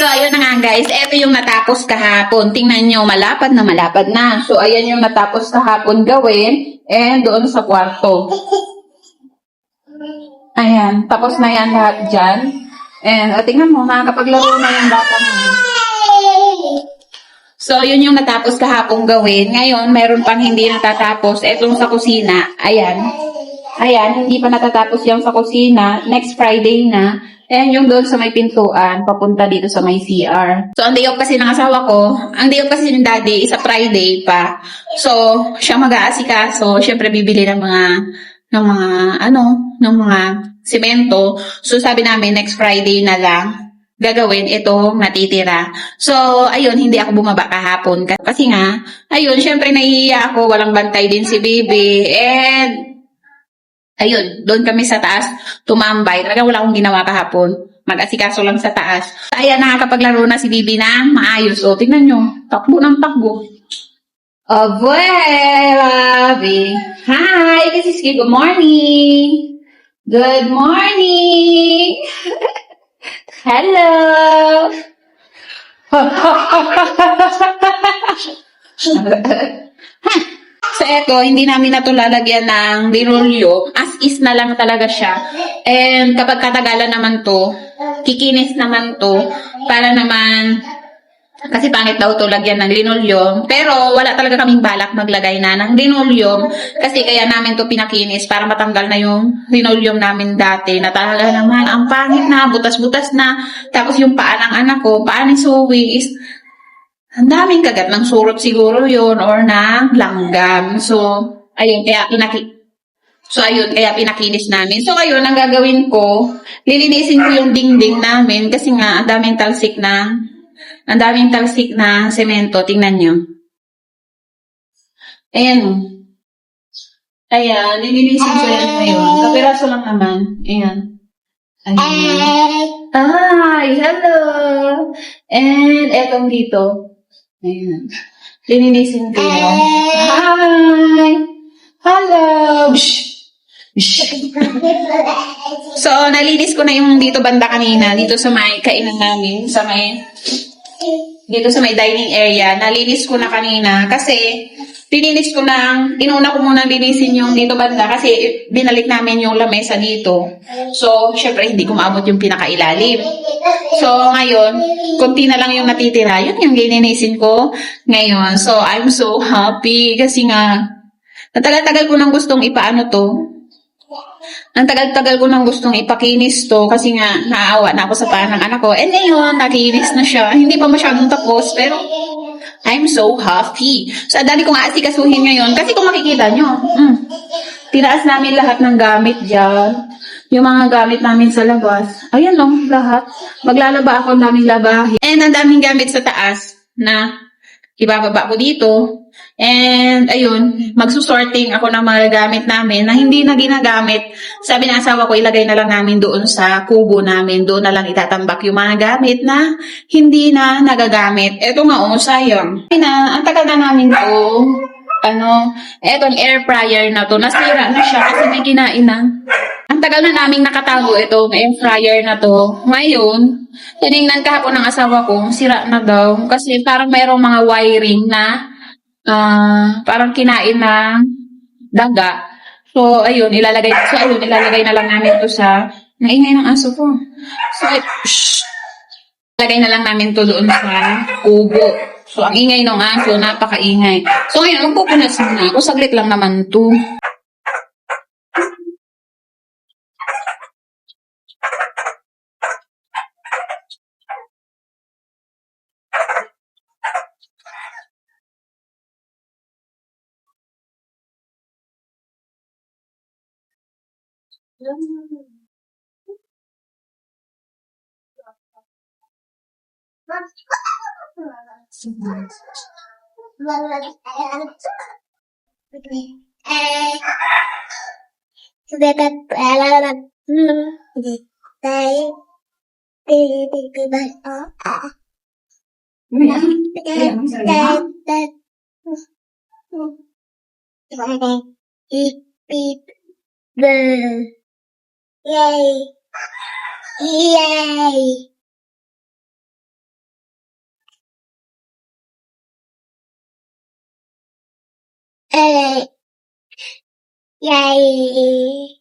So, ayun na nga guys. Ito yung natapos kahapon. Tingnan nyo, malapad na. So, ayan yung natapos kahapon gawin. And doon sa kwarto. Ayan. Tapos na yan lahat dyan. And tingnan mo, nakakapaglaro na yung bata mo. So, yun yung natapos kahapon gawin. Ngayon, meron pang hindi natatapos. Etong sa kusina. Ayan. Ayan, hindi pa natatapos yung sa kusina. Next Friday na. Ayan yung doon sa may pintuan, papunta dito sa may CR. So, ang day off kasi ng asawa ko, ang day off kasi ng daddy, isa Friday pa. So, siya mag-aasikaso, syempre bibili ng mga semento. So, sabi namin, next Friday na lang, gagawin itong natitira. So, ayun, hindi ako bumaba kahapon. Kasi nga, ayun, syempre nahihiya ako, walang bantay din si baby. And, ayun, doon kami sa taas, tumambay. Talaga wala akong ginawa kahapon. Mag-asikaso lang sa taas. Ayan, nakakapaglaro na si Bibi na maayos. O, tingnan nyo. Takbo ng takbo. Abuela! Hi, this is Good morning. Good morning. Hello. So, eto, hindi namin na ito lalagyan ng linolyo. As is na lang talaga siya. And kapag katagalan naman to, kikinis naman to, para naman, kasi pangit daw to lagyan ng linoleum. Pero wala talaga kaming balak maglagay na ng linoleum. Kasi kaya namin to pinakinis para matanggal na yung linoleum namin dati. Na talaga naman, ang pangit na, butas-butas na. Tapos yung paa ng anak ko, paa ni Zoe is, ang daming kagat ng surot siguro yun or ng langgam. So, ayun, kaya pinakinis namin. So, ayun, ang gagawin ko, lilinisin ko yung dingding namin kasi nga, ang daming talsik na semento. Tingnan nyo. Ayan. Ayan, lilinisin ko yan ngayon. Kapiraso lang naman. Ayan. Ayan. Ay, hello! And, etong dito. Ayan. Lininisin ko yun. Hi! Hello! So, nalinis ko na yung dito banda kanina. Dito sa may kainan namin. Dito sa may dining area. Nalinis ko na kanina. Kasi, inuna ko munang linisin yung dito banda. Kasi, binalik namin yung lamesa dito. So, syempre, hindi ko maabot yung pinakailalim. So, ngayon, konti na lang yung natitira. Yun yung linisin ko ngayon. So, I'm so happy. Kasi nga, natagal-tagal ko nang gustong ipaano to. Ang tagal-tagal ko nang gustong ipakinis to kasi nga naawa na ako sa paa ng anak ko. And ngayon, nakinis na siya. Hindi pa masyadong tapos, pero I'm so happy. So, dali kong aasikasuhin ngayon. Kasi kung makikita nyo, tinaas namin lahat ng gamit dyan. Yung mga gamit namin sa labas. Ayan lang, lahat. Maglalaba ako, ang daming labahin. And ang daming gamit sa taas na ibababa ko dito. And, ayun, magsusorting ako ng mga gamit namin na hindi na ginagamit. Sabi ng asawa ko, ilagay na lang namin doon sa kubo namin. Doon na lang itatambak yung mga gamit na hindi na nagagamit. Eto nga, sayang. Ang tagal na namin to. Etong air fryer na to. Nasira na siya kasi may kinain na. Ang tagal na naming nakatago itong air fryer na to. Ngayon, tinignan kahapon ng asawa ko, sira na daw. Kasi parang mayroong mga wiring na parang kinain ng daga. So, ayun, ilalagay na lang namin to sa, naingay ng aso ko. So, ilalagay na lang namin to doon sa kubo. So, ang ingay ng aso, napakaingay. So, ngayon, magpupunas muna ako. Saglit lang naman to. Yay! Yay! Yay! Yay!